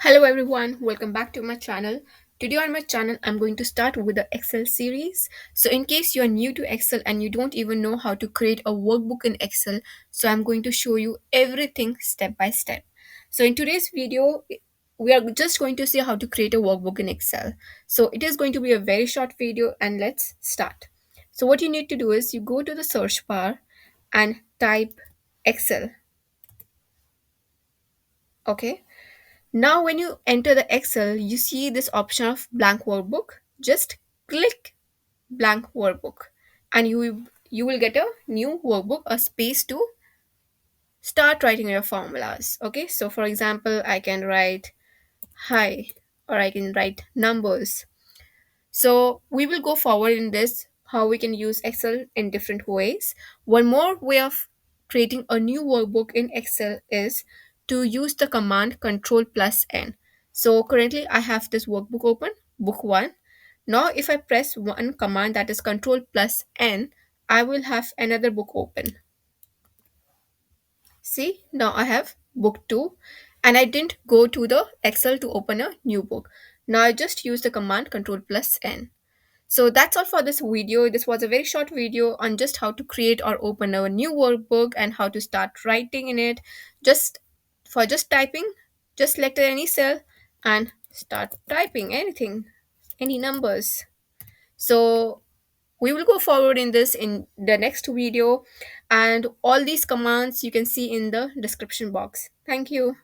Hello everyone, welcome back to my channel. Today on my channel, I'm going to start with the Excel series. So in case you are new to Excel and you don't even know how to create a workbook in Excel, so I'm going to show you everything step by step. So in today's video, we are just going to see how to create a workbook in Excel. So it is going to be a very short video and let's start. So what you need to do is you go to the search bar and type Excel, okay? Now, when you enter the Excel, you see this option of blank workbook. Just click blank workbook and you will get a new workbook, a space to start writing your formulas. Okay, so for example, I can write hi or I can write numbers. So we will go forward in this how we can use Excel in different ways. One more way of creating a new workbook in Excel is to use the command Ctrl+N. So currently I have this workbook open, book 1. Now if I press one command, that is Ctrl+N, I will have another book open. See, now I have book 2 and I didn't go to the Excel to open a new book. Now I just use the command Ctrl+N. So that's all for this video. This was a very short video on just how to create or open a new workbook and how to start writing in it. Just typing, just select any cell and start typing anything, any numbers. So we will go forward in this in the next video, and all these commands you can see in the description box. Thank you.